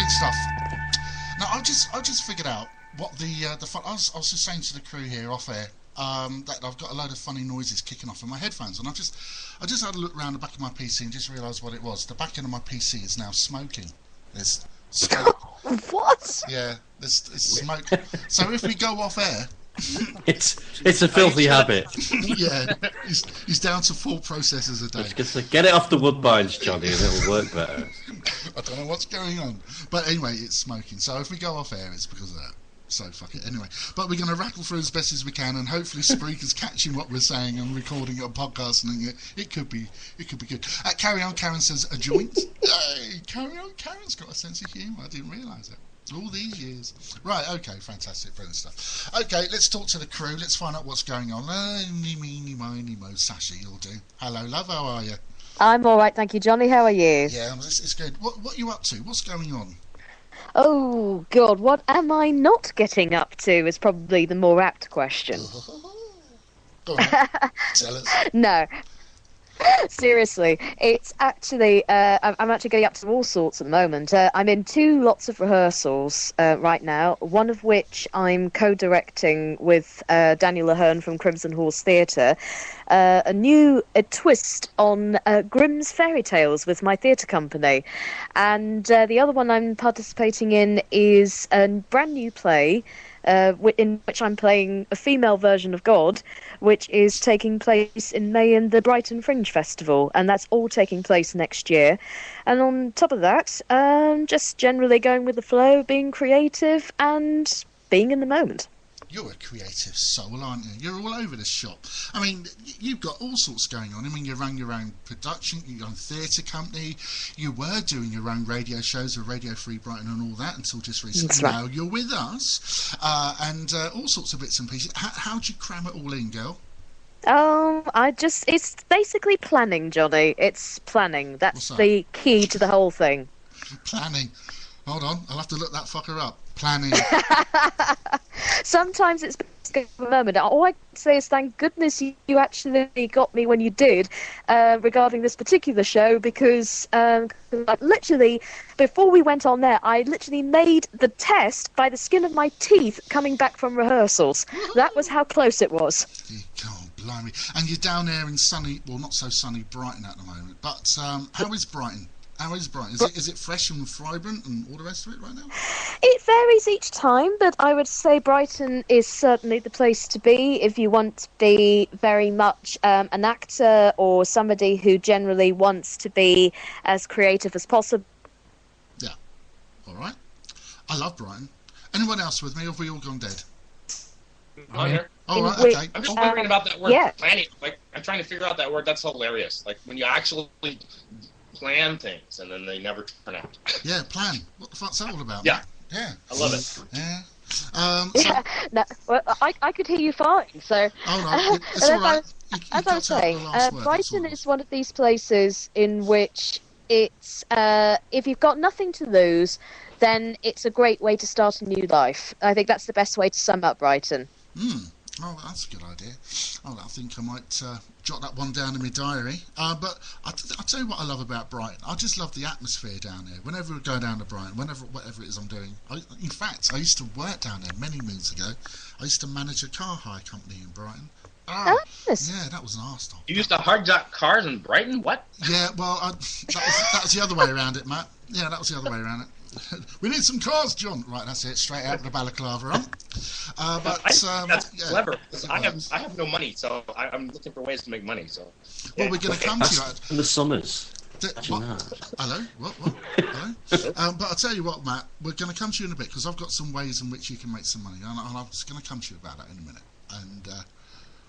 Brilliant stuff. Now, I just figured out what the fun. I was just saying to the crew here off air that I've got a load of funny noises kicking off in my headphones, and I just had a look around the back of my PC and just realised what it was. The back end of my PC is now smoking. There's smoke. What? Yeah, there's smoke. So if we go off air. It's a filthy habit. Yeah, he's down to 4 processors a day. Just get it off the woodbines, Johnny, and it'll work better. I don't know what's going on, but anyway, it's smoking. So if we go off air, it's because of that. So fuck it. Anyway, but we're going to rattle through as best as we can, and hopefully Spreaker's catching what we're saying and recording it on podcast, and it could be good. Carry on. Karen says a joint. Hey, carry on. Karen's got a sense of humour. I didn't realise it. All these years. Right, okay, fantastic, brilliant stuff. Okay, let's talk to the crew. Let's find out what's going on. Meeny, miny, mo, Sashi, you'll do. Hello, love, how are you? I'm all right, thank you, Johnny. How are you? Yeah, it's good. What are you up to? What's going on? Oh, God, what am I not getting up to is probably the more apt question. Go on, tell us. No. Seriously, it's actually, I'm actually getting up to all sorts at the moment. I'm in 2 lots of rehearsals right now, one of which I'm co-directing with Daniel Ahern from Crimson Horse Theatre, a twist on Grimm's Fairy Tales with my theatre company. And the other one I'm participating in is a brand new play in which I'm playing a female version of God, which is taking place in May in the Brighton Fringe Festival, and that's all taking place next year. And on top of that, just generally going with the flow, being creative and being in the moment. You're a creative soul, aren't you? You're all over the shop. I mean, you've got all sorts going on. I mean, you run your own production, your own theatre company. You were doing your own radio shows with Radio Free Brighton and all that until just recently. That's right. Now you're with us, and all sorts of bits and pieces. How'd you cram it all in, girl? It's basically planning, Johnny. It's planning. That's the key to the whole thing. Planning. Hold on, I'll have to look that fucker up. Planning. Sometimes it's a moment. All I can say is thank goodness you actually got me when you did regarding this particular show, because literally before we went on there, I literally made the test by the skin of my teeth coming back from rehearsals. That was how close it was. God, blimey. And you're down there in sunny, well, not so sunny Brighton at the moment, but how is Brighton? How is Brighton? Is it fresh and vibrant and all the rest of it right now? It varies each time, but I would say Brighton is certainly the place to be if you want to be very much an actor or somebody who generally wants to be as creative as possible. Yeah. All right. I love Brighton. Anyone else with me, or have we all gone dead? I'm here. Oh, right, okay. I'm just wondering about that word, yeah. planning. Like, I'm trying to figure out that word. That's hilarious. Like, when you actually plan things and then they never turn out. Yeah, plan. What the fuck's that all about? Yeah. Yeah. I love it. Yeah. Yeah. No, well, I could hear you fine. So. Oh no, it's all right. As I was saying, Brighton is one of these places in which it's if you've got nothing to lose, then it's a great way to start a new life. I think that's the best way to sum up Brighton. Oh, that's a good idea. Oh, I think I might jot that one down in my diary. But I'll tell you what I love about Brighton. I just love the atmosphere down there. Whenever we go down to Brighton, whatever it is I'm doing. In fact, I used to work down there many moons ago. I used to manage a car hire company in Brighton. Oh, yes. Yeah, that was an arse. You used to hijack cars in Brighton? What? Yeah, well, that was the other way around it, Matt. Yeah, that was the other way around it. We need some cars, John. Right, that's it. Straight out with the balaclava on. That's yeah, clever. I have no money, so I'm looking for ways to make money. So. Well, we're going to come to you. In the summers. Hello? What? Hello? But I'll tell you what, Matt, we're going to come to you in a bit, because I've got some ways in which you can make some money, and I'm just going to come to you about that in a minute. And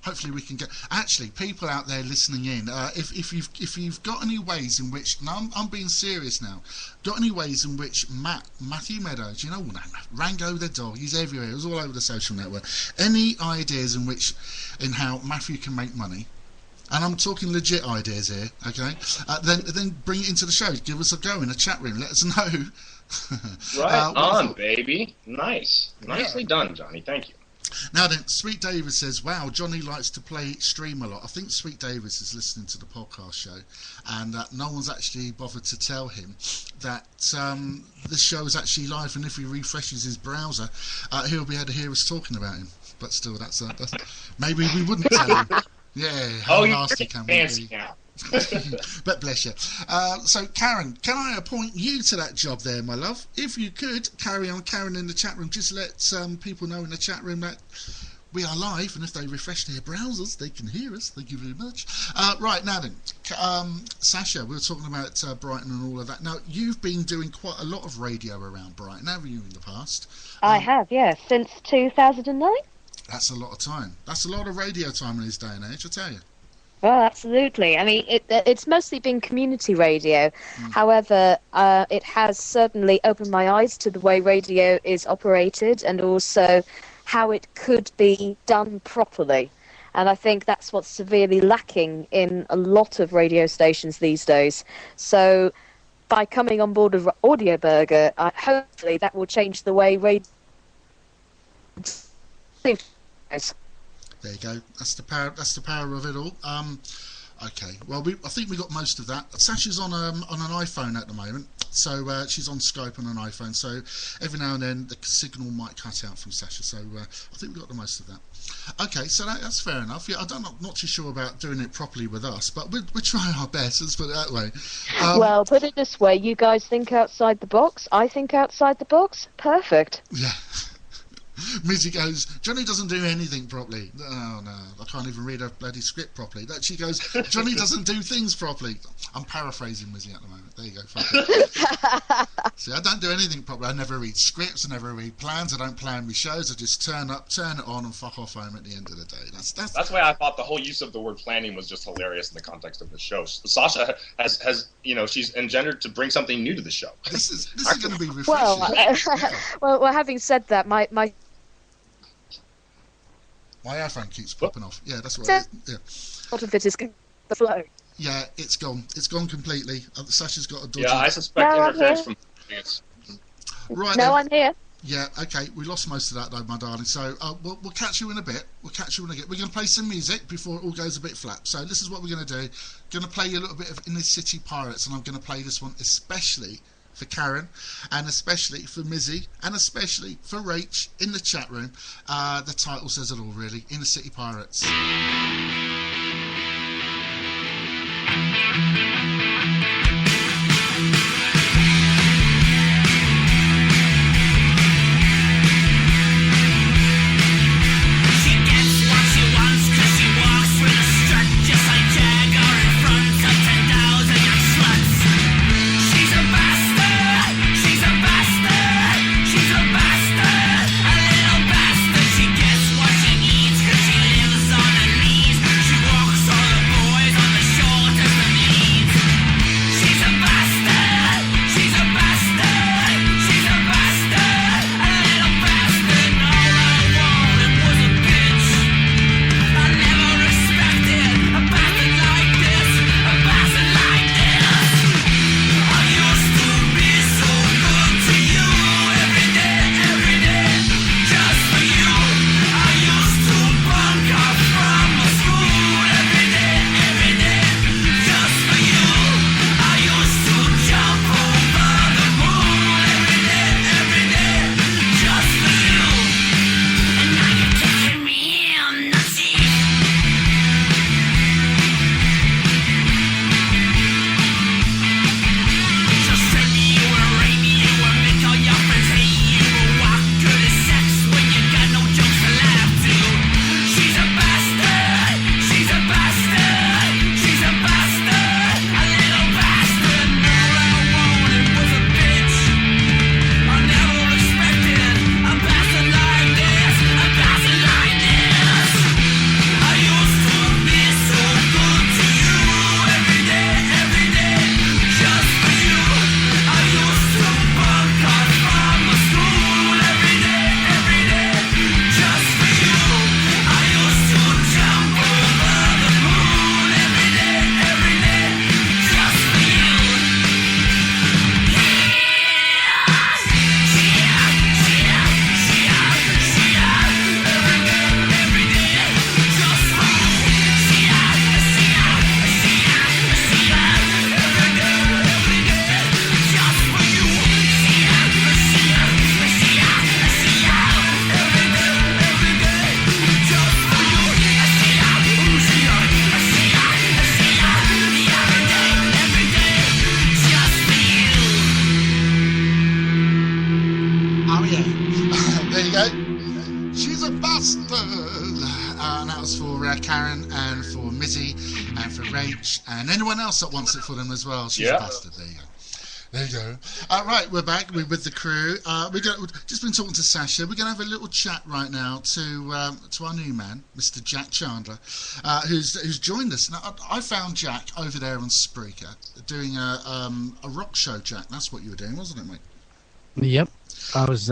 hopefully we can get... Actually, people out there listening in, if you've got any ways in which... Now, I'm being serious now. Got any ways in which Matthew Meadows, you know, Rango the dog, he's everywhere, he's all over the social network. Any ideas in how Matthew can make money? And I'm talking legit ideas here, okay? Then bring it into the show. Give us a go in a chat room. Let us know. Right on, baby. Nice. Nicely done, Johnny. Thank you. Now then, Sweet Davis says, wow, Johnny likes to play stream a lot. I think Sweet Davis is listening to the podcast show, and no one's actually bothered to tell him that this show is actually live, and if he refreshes his browser, he'll be able to hear us talking about him. But still, that's maybe we wouldn't tell him. Yeah, how nasty can we be? Now. But bless you. So, Karen, can I appoint you to that job there, my love? If you could, carry on, Karen, in the chat room. Just let people know in the chat room that we are live, and if they refresh their browsers, they can hear us. Thank you very much. Right, now then, Sasha, we were talking about Brighton and all of that. Now, you've been doing quite a lot of radio around Brighton, haven't you, in the past? I have, yeah, since 2009. That's a lot of time. That's a lot of radio time in this day and age, I tell you. Well, absolutely. I mean, it's mostly been community radio. However, it has certainly opened my eyes to the way radio is operated and also how it could be done properly. And I think that's what's severely lacking in a lot of radio stations these days. So by coming on board of Audio Burger, hopefully that will change the way radio... There you go. That's the power. That's the power of it all. Okay. Well, I think we got most of that. Sasha's on an iPhone at the moment, so she's on Skype on an iPhone. So every now and then the signal might cut out from Sasha. So I think we got the most of that. Okay. So that's fair enough. Yeah, not too sure about doing it properly with us, but we're trying our best. Let's put it that way. Well, put it this way: you guys think outside the box. I think outside the box. Perfect. Yeah. Mizzy goes, Johnny doesn't do anything properly. Oh no, I can't even read a bloody script properly. She goes, Johnny doesn't do things properly. I'm paraphrasing Mizzy at the moment. There you go. See, I don't do anything properly. I never read scripts. I never read plans. I don't plan my shows. I just turn up, turn it on, and fuck off home at the end of the day. That's why I thought the whole use of the word planning was just hilarious in the context of the show. Sasha has she's engendered to bring something new to the show. This is going to be refreshing. Well, having said that, my iPhone keeps popping off. Yeah, that's right. Yeah. A lot of it is the flow. Yeah, it's gone. It's gone completely. Sasha's got a dodgy... Yeah, I suspect interference from... Right. No, I'm here. Yeah, okay. We lost most of that though, my darling. So we'll catch you in a bit. We're going to play some music before it all goes a bit flat. So this is what we're going to do. Going to play you a little bit of Inner City Pirates, and I'm going to play this one especially for Karen, and especially for Mizzy, and especially for Rach in the chat room. The title says it all, really. Inner City Pirates. She gets what she needs 'cause she lives on her knees. There you go. She's a bastard. And that was for Karen and for Mizzy and for Rach and anyone else that wants it for them as well. She's a bastard. There you go. There you go. Right, we're back. We're with the crew. We've just been talking to Sasha. We're going to have a little chat right now to our new man, Mr. Jack Chandler, who's joined us. Now, I found Jack over there on Spreaker doing a rock show. Jack, that's what you were doing, wasn't it, mate? Yep. I was.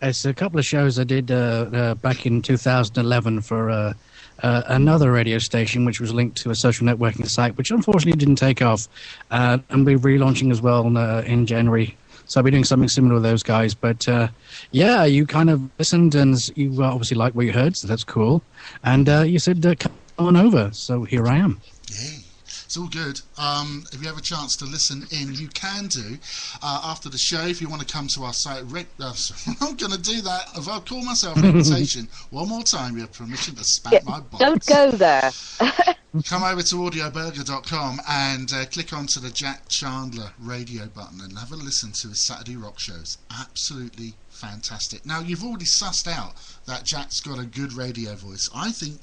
It's a couple of shows I did back in 2011 for another radio station, which was linked to a social networking site, which unfortunately didn't take off. And we're relaunching as well in January. So I'll be doing something similar with those guys. But yeah, you kind of listened and you obviously liked what you heard, so that's cool. And you said, come on over. So here I am. Yeah. It's all good. If you have a chance to listen in, you can do after the show. If you want to come to our site, I'm going to do that. If I call myself an invitation one more time, you have permission to spank my box. Don't go there. Come over to audioburger.com and click onto the Jack Chandler radio button and have a listen to his Saturday rock shows. Absolutely fantastic. Now, you've already sussed out that Jack's got a good radio voice. I think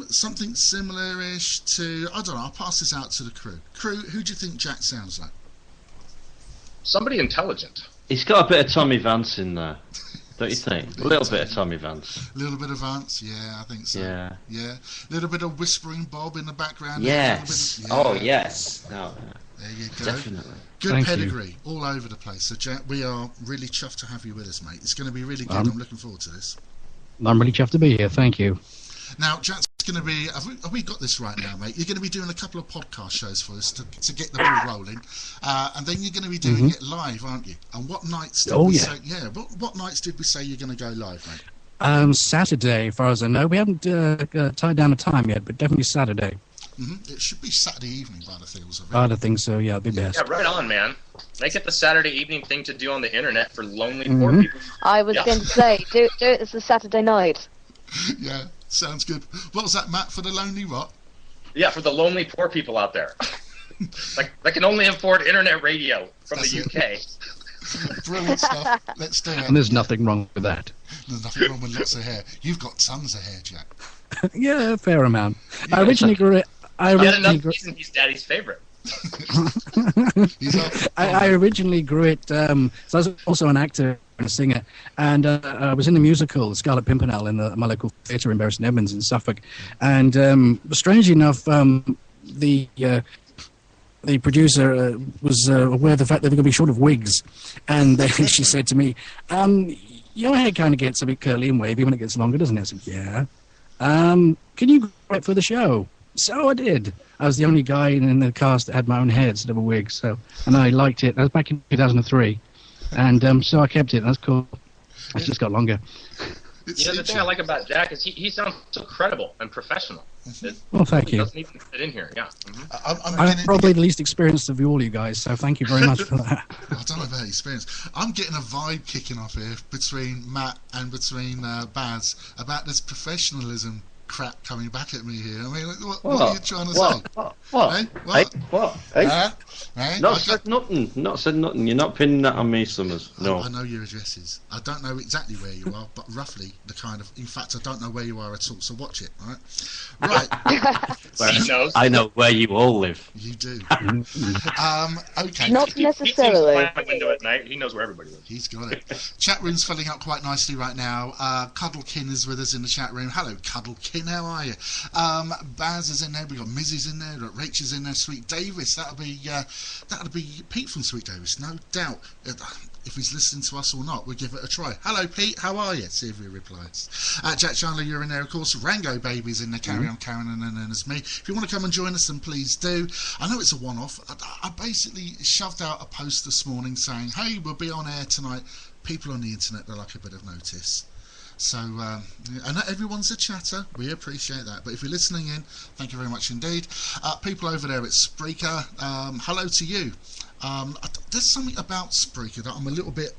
something similar-ish to, I don't know, I'll pass this out to the crew. Crew, who do you think Jack sounds like? Somebody intelligent. He's got a bit of Tommy Vance in there, don't you think? A little bit of Tommy Vance. A little bit of Vance, yeah, I think so. Yeah. Yeah. A little bit of Whispering Bob in the background. Yes. Oh, yes. No, there you go. definitely. Good Thank pedigree all over the place. So, Jack, we are really chuffed to have you with us, mate. It's going to be really good. I'm looking forward to this. I'm really chuffed to be here. Thank you. Now, Jack's going to be... Have we got this right now, mate? You're going to be doing a couple of podcast shows for us to get the ball rolling. And then you're going to be doing it live, aren't you? And what nights did we say... Yeah, what nights did we say you're going to go live, mate? Saturday, as far as I know. We haven't tied down a time yet, but definitely Saturday. It should be Saturday evening by the feels of it. I think so, yeah, it'd be best. Yeah, right on, man. Make it the Saturday evening thing to do on the internet for lonely poor people. I was going to say, do it as a Saturday night. Yeah, sounds good. What was that, Matt, for the lonely what? Yeah, for the lonely poor people out there. like can only afford internet radio from the UK. Brilliant stuff. Let's do it. And there's nothing wrong with that. There's nothing wrong with lots of hair. You've got tons of hair, Jack. Yeah, a fair amount. Yeah, I originally grew it. Yet another reason he's Daddy's favorite. I originally grew it. So I was also an actor and a singer, and I was in the musical Scarlet Pimpernel in my local theatre in Bury St Edmunds in Suffolk. And strangely enough, the producer was aware of the fact that they're going to be short of wigs, and she said to me, "Your hair kind of gets a bit curly and wavy when it gets longer, doesn't it?" I said, "Yeah." Can you grow it for the show? So I did. I was the only guy in the cast that had my own hair instead of a wig. And I liked it. That was back in 2003, and so I kept it. That's cool. It's just got longer. The thing I like about Jack is he sounds so credible and professional. Well, thank you. Doesn't even fit in here. Yeah. I'm probably the least experienced of all you guys, so thank you very much for that. I don't know about experience. I'm getting a vibe kicking off here between Matt and between Baz about this professionalism crap coming back at me here. I mean, what are you trying to say? What? Hey? What? Hey? What? Hey? Hey? Not said nothing. Not said nothing. You're not pinning that on me, Summers. No. I know your addresses. I don't know exactly where you are, but roughly the kind of... In fact, I don't know where you are at all, so watch it, all right? Right. He knows. I know where you all live. You do. Okay. Not necessarily. He seems to find a window at night. He knows where everybody lives. He's got it. Chat room's filling up quite nicely right now. Cuddlekin is with us in the chat room. Hello, Cuddlekin. How are you? Baz is in there. We've got Mizzy's in there. We've got Rach is in there. Sweet Davis. That'll be Pete from Sweet Davis, no doubt. If he's listening to us or not, we'll give it a try. Hello, Pete. How are you? See if he replies. Jack Chandler, you're in there, of course. Rango Baby's in there. Carry on, Karen, and then there's me. If you want to come and join us, then please do. I know it's a one-off. I basically shoved out a post this morning saying, hey, we'll be on air tonight. People on the internet, they like a bit of notice. So, and not everyone's a chatter. We appreciate that. But if you're listening in, thank you very much indeed. People over there at Spreaker, hello to you. There's something about Spreaker that I'm a little bit